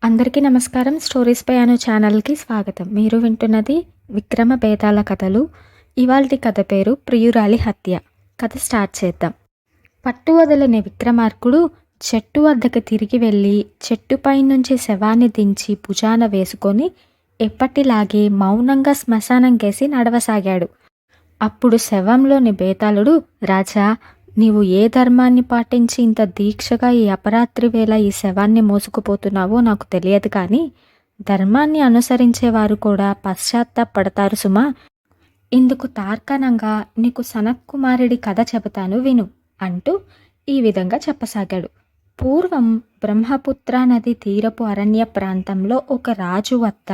అందరికీ నమస్కారం. స్టోరీస్ పై అను ఛానల్‌కి స్వాగతం. మీరు వింటున్నది విక్రమ బేతాళ కథలు. ఇవాల్టి కథ పేరు ప్రియురాలి హత్య. కథ స్టార్ట్ చేద్దాం. పట్టు వదలని విక్రమార్కుడు చెట్టు వద్దకు తిరిగి వెళ్ళి చెట్టుపై నుంచి శవాన్ని దించి భుజాన వేసుకొని ఎప్పటిలాగే మౌనంగా శ్మశానం కేసి నడవసాగాడు. అప్పుడు శవంలోని బేతాళుడు, రాజా, నీవు ఏ ధర్మాన్ని పాటించి ఇంత దీక్షగా ఈ అపరాత్రి వేళ ఈ శవాన్ని మోసుకుపోతున్నావో నాకు తెలియదు, కానీ ధర్మాన్ని అనుసరించేవారు కూడా పశ్చాత్తాపడతారు సుమా. ఇందుకు తార్కాణంగా నీకు సనత్కుమారుడి కథ చెబుతాను విను అంటూ ఈ విధంగా చెప్పసాగాడు. పూర్వం బ్రహ్మపుత్ర నది తీరపు అరణ్య ప్రాంతంలో ఒక రాజు వద్ద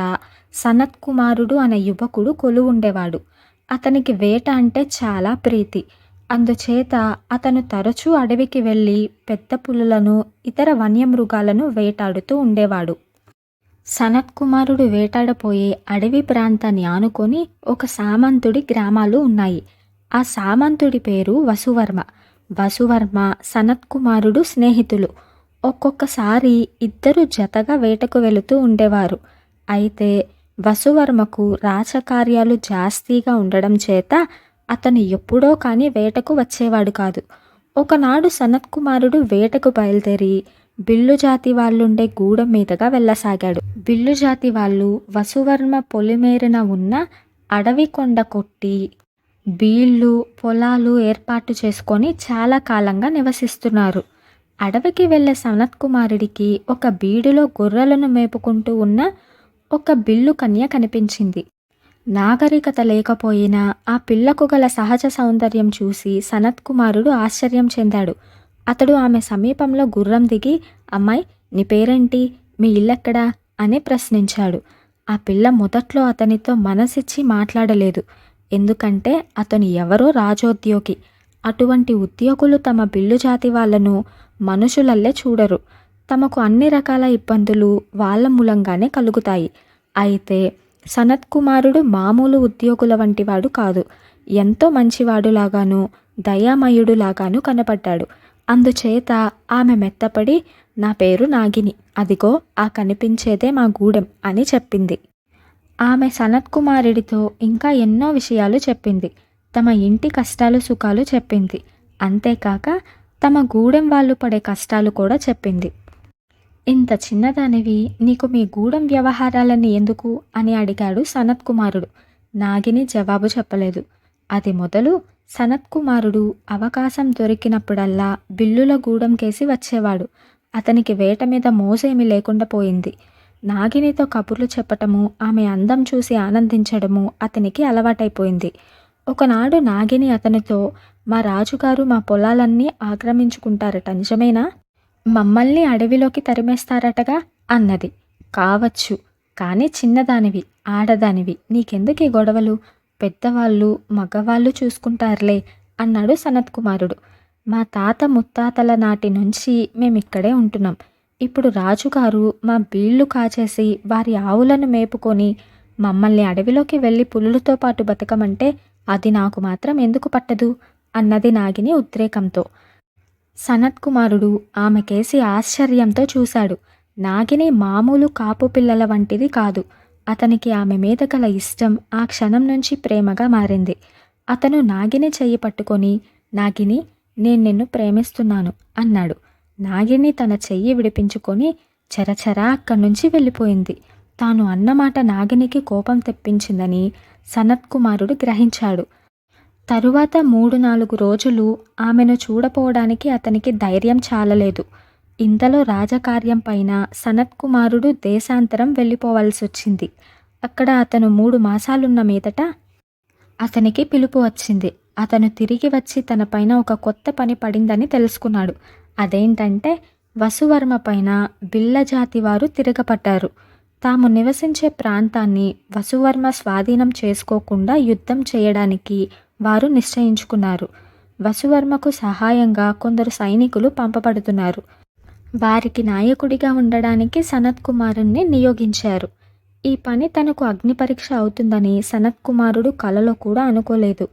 సనత్కుమారుడు అనే యువకుడు కొలువుండేవాడు. అతనికి వేట అంటే చాలా ప్రీతి. అందుచేత అతను తరచూ అడవికి వెళ్ళి పెద్ద పులులను, ఇతర వన్యమృగాలను వేటాడుతూ ఉండేవాడు. సనత్కుమారుడు వేటాడపోయే అడవి ప్రాంతాన్ని ఆనుకొని ఒక సామంతుడి గ్రామాలు ఉన్నాయి. ఆ సామంతుడి పేరు వసువర్మ. వసువర్మ, సనత్కుమారుడు స్నేహితులు. ఒక్కొక్కసారి ఇద్దరు జతగా వేటకు వెళుతూ ఉండేవారు. అయితే వసువర్మకు రాజకార్యాలు జాస్తిగా ఉండడం చేత అతను ఎప్పుడో కానీ వేటకు వచ్చేవాడు కాదు. ఒకనాడు సనత్కుమారుడు వేటకు బయలుదేరి బిల్లు జాతి వాళ్ళుండే గూడెం మీదుగా వెళ్ళసాగాడు. బిల్లు జాతి వాళ్ళు వసువర్మ పొలిమేరున ఉన్న అడవి కొండ కొట్టి బీళ్ళు, పొలాలు ఏర్పాటు చేసుకొని చాలా కాలంగా నివసిస్తున్నారు. అడవికి వెళ్ళే సనత్కుమారుడికి ఒక బీడులో గొర్రెలను మేపుకుంటూ ఉన్న ఒక బిల్లు కన్య కనిపించింది. నాగరికత లేకపోయినా ఆ పిల్లకు గల సహజ సౌందర్యం చూసి సనత్కుమారుడు ఆశ్చర్యం చెందాడు. అతడు ఆమె సమీపంలో గుర్రం దిగి, అమ్మాయి, నీ పేరేంటి, మీ ఇల్లెక్కడా అని ప్రశ్నించాడు. ఆ పిల్ల మొదట్లో అతనితో మనసిచ్చి మాట్లాడలేదు. ఎందుకంటే అతను ఎవరో రాజోద్యోగి. అటువంటి ఉద్యోగులు తమ బిల్లు జాతి వాళ్లను మనుషులల్లే చూడరు. తమకు అన్ని రకాల ఇబ్బందులు వాళ్ళ మూలంగానే కలుగుతాయి. అయితే సనత్కుమారుడు మామూలు ఉద్యోగుల వంటివాడు కాదు. ఎంతో మంచివాడులాగాను దయామయుడులాగాను కనపడ్డాడు. అందుచేత ఆమె మెత్తపడి, నా పేరు నాగిని, అదిగో ఆ కనిపించేదే మా గూడెం అని చెప్పింది. ఆమె సనత్కుమారుడితో ఇంకా ఎన్నో విషయాలు చెప్పింది. తమ ఇంటి కష్టాలు సుఖాలు చెప్పింది. అంతేకాక తమ గూడెం వాళ్ళు పడే కష్టాలు కూడా చెప్పింది. ఇంత చిన్నదానివి, నీకు మీ గూడెం వ్యవహారాలన్నీ ఎందుకు అని అడిగాడు సనత్కుమారుడు. నాగిని జవాబు చెప్పలేదు. అది మొదలు సనత్కుమారుడు అవకాశం దొరికినప్పుడల్లా బిల్లుల గూడెం కేసి వచ్చేవాడు. అతనికి వేట మీద మోసేమీ లేకుండా పోయింది. నాగినితో కబుర్లు చెప్పటము, ఆమె అందం చూసి ఆనందించడము అతనికి అలవాటైపోయింది. ఒకనాడు నాగిని అతనితో, మా రాజుగారు మా పొలాలన్నీ ఆక్రమించుకుంటారట, నిజమేనా? మమ్మల్ని అడవిలోకి తరిమేస్తారటగా అన్నది. కావచ్చు, కానీ చిన్నదానివి, ఆడదానివి, నీకెందుకు ఈ గొడవలు? పెద్దవాళ్ళు మగవాళ్ళు చూసుకుంటారులే అన్నాడు సనత్కుమారుడు. మా తాత ముత్తాతల నాటి నుంచి మేమిక్కడే ఉంటున్నాం. ఇప్పుడు రాజుగారు మా బీళ్లు కాచేసి వారి ఆవులను మేపుకొని మమ్మల్ని అడవిలోకి వెళ్ళి పులులతో పాటు బతకమంటే అది నాకు మాత్రం ఎందుకు పట్టదు అన్నది నాగిని ఉద్రేకంతో. సనత్కుమారుడు ఆమె కేసి ఆశ్చర్యంతో చూశాడు. నాగిని మామూలు కాపు పిల్లల వంటిది కాదు. అతనికి ఆమె మీద గల ఇష్టం ఆ క్షణం నుంచి ప్రేమగా మారింది. అతను నాగిని చెయ్యి పట్టుకొని, నాగిని, నేను నిన్ను ప్రేమిస్తున్నాను అన్నాడు. నాగిని తన చెయ్యి విడిపించుకొని చరచరా అక్కడి నుంచి వెళ్ళిపోయింది. తాను అన్నమాట నాగినికి కోపం తెప్పించిందని సనత్కుమారుడు గ్రహించాడు. తరువాత 3-4 రోజులు ఆమెను చూడపోవడానికి అతనికి ధైర్యం చాలలేదు. ఇంతలో రాజకార్యం పైన సనత్కుమారుడు దేశాంతరం వెళ్ళిపోవాల్సొచ్చింది. అక్కడ అతను 3 మాసాలున్న మీదట అతనికి పిలుపు వచ్చింది. అతను తిరిగి వచ్చి తన పైన ఒక కొత్త పని పడిందని తెలుసుకున్నాడు. అదేంటంటే వసువర్మ పైన బిళ్ళ జాతి వారు తిరగపడ్డారు. తాము నివసించే ప్రాంతాన్ని వసువర్మ స్వాధీనం చేసుకోకుండా యుద్ధం చేయడానికి వారు నిశ్చయించుకున్నారు. వసువర్మకు సహాయంగా కొందరు సైనికులు పంపబడుతున్నారు. వారికి నాయకుడిగా ఉండడానికి సనత్కుమారుణ్ణి నియోగించారు. ఈ పని తనకు అగ్నిపరీక్ష అవుతుందని సనత్కుమారుడు కలలో కూడా అనుకోలేదు.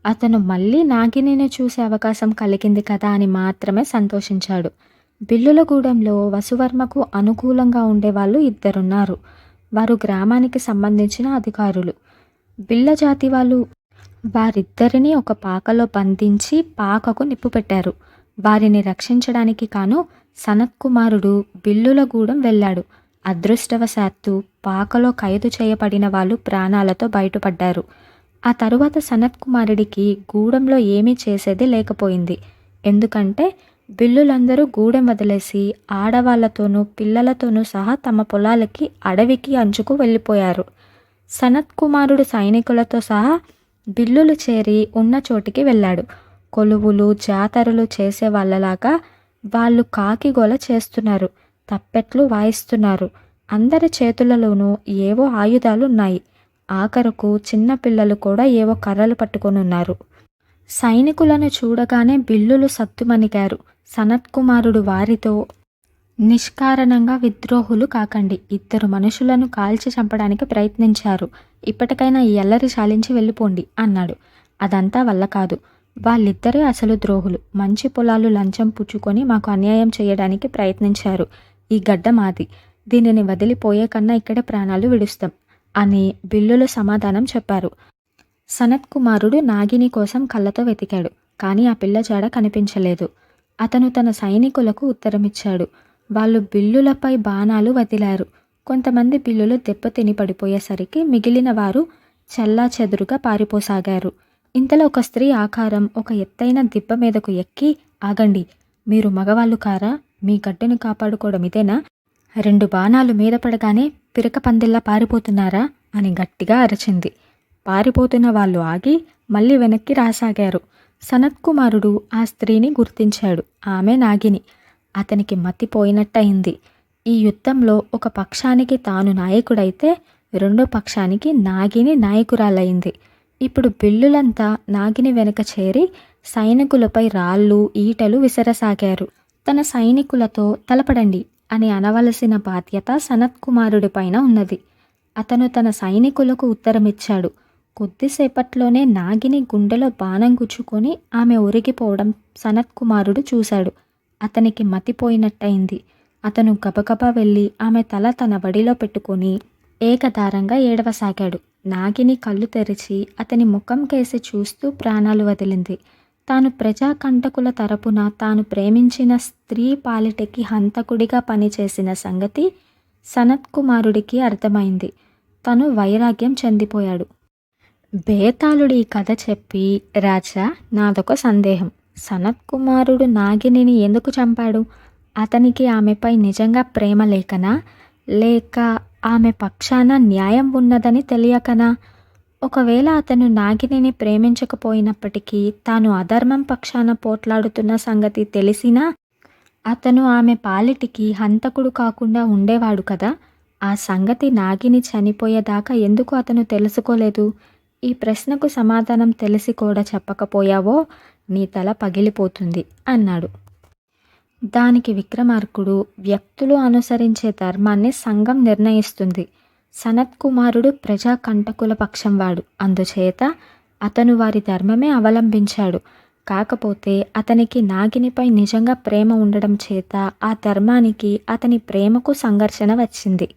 అతను మళ్ళీ నాగినిని చూసే అవకాశం కలిగింది కదా అని మాత్రమే సంతోషించాడు. బిల్లులగూడెంలో వసువర్మకు అనుకూలంగా ఉండేవాళ్ళు ఇద్దరున్నారు. వారు గ్రామానికి సంబంధించిన అధికారులు. బిళ్ళ జాతి వాళ్ళు వారిద్దరినీ ఒక పాకలో బంధించి పాకకు నిప్పు పెట్టారు. వారిని రక్షించడానికి కాను సనత్కుమారుడు బిల్లులగూడెం వెళ్ళాడు. అదృష్టవశాత్తు పాకలో ఖైదు చేయబడిన వాళ్ళు ప్రాణాలతో బయటపడ్డారు. ఆ తరువాత సనత్కుమారుడికి గూడెంలో ఏమీ చేసేది లేకపోయింది. ఎందుకంటే బిల్లులందరూ గూడెం వదిలేసి ఆడవాళ్లతోనూ పిల్లలతోనూ సహా తమ పొలాలకి అడవికి అంచుకు వెళ్ళిపోయారు. సనత్కుమారుడు సైనికులతో సహా బిల్లులు చేరి ఉన్న చోటికి వెళ్ళాడు. కొలువులు జాతరలు చేసే వాళ్ళలాగా వాళ్ళు కాకిగోల చేస్తున్నారు, తప్పెట్లు వాయిస్తున్నారు. అందరి చేతులలోనూ ఏవో ఆయుధాలున్నాయి. ఆఖరుకు చిన్న పిల్లలు కూడా ఏవో కర్రలు పట్టుకొనున్నారు. సైనికులను చూడగానే బిల్లులు సత్తుమణిగారు. సనత్కుమారుడు వారితో, నిష్కారణంగా విద్రోహులు కాకండి. ఇద్దరు మనుషులను కాల్చి చంపడానికి ప్రయత్నించారు. ఇప్పటికైనా ఈ అల్లరి చాలించి వెళ్ళిపోండి అన్నాడు. అదంతా వల్ల కాదు. వాళ్ళిద్దరే అసలు ద్రోహులు. మంచి పొలాలు లంచం పుచ్చుకొని మాకు అన్యాయం చేయడానికి ప్రయత్నించారు. ఈ గడ్డ మాది. దీనిని వదిలిపోయే కన్నా ఇక్కడే ప్రాణాలు విడుస్తాం అని బిల్లులు సమాధానం చెప్పారు. సనత్కుమారుడు నాగిని కోసం కళ్ళతో వెతికాడు. కానీ ఆ పిల్ల జాడ కనిపించలేదు. అతను తన సైనికులకు ఉత్తరమిచ్చాడు. వాళ్ళు బిల్లులపై బాణాలు వదిలారు. కొంతమంది బిల్లులు దెబ్బతిని పడిపోయేసరికి మిగిలిన వారు చెల్లాచెదురుగా పారిపోసాగారు. ఇంతలో ఒక స్త్రీ ఆకారం ఒక ఎత్తైన దిబ్బ మీదకు ఎక్కి, ఆగండి, మీరు మగవాళ్ళు కారా? మీ గడ్డను కాపాడుకోవడం ఇదేనా? 2 బాణాలు మీద పడగానే పిరక పందిల్లా పారిపోతున్నారా అని గట్టిగా అరిచింది. పారిపోతున్న వాళ్ళు ఆగి మళ్ళీ వెనక్కి రాసాగారు. సనత్కుమారుడు ఆ స్త్రీని గుర్తించాడు. ఆమె నాగిని. అతనికి మతిపోయినట్టయింది. ఈ యుద్ధంలో ఒక పక్షానికి తాను నాయకుడైతే రెండో పక్షానికి నాగిని నాయకురాలయ్యింది. ఇప్పుడు బిల్లులంతా నాగిని వెనుక చేరి సైనికులపై రాళ్ళు ఈటెలు విసరసాగారు. తన సైనికులతో తలపడండి అని అనవలసిన బాధ్యత సనత్కుమారుడి పైన ఉన్నది. అతను తన సైనికులకు ఉత్తరమిచ్చాడు. కొద్దిసేపట్లోనే నాగిని గుండెలో బాణం గుచ్చుకొని ఆమె ఒరిగిపోవడం సనత్కుమారుడు చూశాడు. అతనికి మతిపోయినట్టయింది. అతను గబగబా వెళ్ళి ఆమె తల తన వడిలో పెట్టుకొని ఏకధారంగా ఏడవసాగాడు. నాగిని కళ్ళు తెరిచి అతని ముఖం కేసి చూస్తూ ప్రాణాలు వదిలింది. తాను ప్రజాకంటకుల తరపున తాను ప్రేమించిన స్త్రీ పాలిటకి హంతకుడిగా పనిచేసిన సంగతి సనత్కుమారుడికి అర్థమైంది. తను వైరాగ్యం చెందిపోయాడు. బేతాళుడు ఈ కథ చెప్పి, రాజా, నాదొక సందేహం. సనత్కుమారుడు నాగినిని ఎందుకు చంపాడు? అతనికి ఆమెపై నిజంగా ప్రేమ లేకనా, లేక ఆమె పక్షాన న్యాయం ఉన్నదని తెలియకనా? ఒకవేళ అతను నాగినిని ప్రేమించకపోయినప్పటికీ తాను అధర్మం పక్షాన పోట్లాడుతున్న సంగతి తెలిసినా అతను ఆమె పాలిటికి హంతకుడు కాకుండా ఉండేవాడు కదా. ఆ సంగతి నాగిని చనిపోయేదాకా ఎందుకు అతను తెలుసుకోలేదు? ఈ ప్రశ్నకు సమాధానం తెలిసి కూడా చెప్పకపోయావో నీ తల పగిలిపోతుంది అన్నాడు. దానికి విక్రమార్కుడు, వ్యక్తులు అనుసరించే ధర్మాన్ని సంఘం నిర్ణయిస్తుంది. సనత్కుమారుడు ప్రజాకంటకుల పక్షం వాడు. అందుచేత అతను వారి ధర్మమే అవలంబించాడు. కాకపోతే అతనికి నాగినిపై నిజంగా ప్రేమ ఉండడం చేత ఆ ధర్మానికి అతని ప్రేమకు సంఘర్షణ వచ్చింది.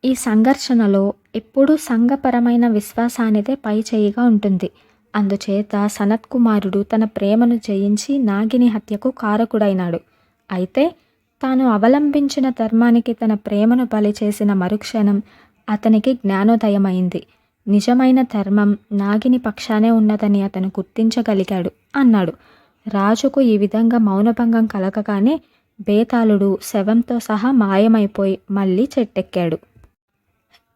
ఈ సంఘర్షణలో ఎప్పుడూ సంఘపరమైన విశ్వాసానిదే పై చేయిగా ఉంటుంది. అందుచేత సనత్కుమారుడు తన ప్రేమను జయించి నాగిని హత్యకు కారకుడైనాడు. అయితే తాను అవలంబించిన ధర్మానికి తన ప్రేమను బలి చేసిన మరుక్షణం అతనికి జ్ఞానోదయమైంది. నిజమైన ధర్మం నాగిని పక్షానే ఉన్నదని అతను గుర్తించగలిగాడు అన్నాడు. రాజుకు ఈ విధంగా మౌనభంగం కలగగానే బేతాళుడు శవంతో సహా మాయమైపోయి మళ్ళీ చెట్టెక్కాడు.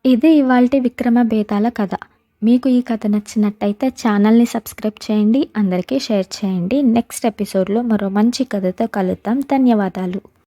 ఇది ఇవాల్టి విక్రమ బేతాళ కథ. మీకు ఈ కథ నచ్చినట్టయితే ఛానల్ని సబ్స్క్రైబ్ చేయండి, అందరికీ షేర్ చేయండి. నెక్స్ట్ ఎపిసోడ్లో మరో మంచి కథతో కలుద్దాం. ధన్యవాదాలు.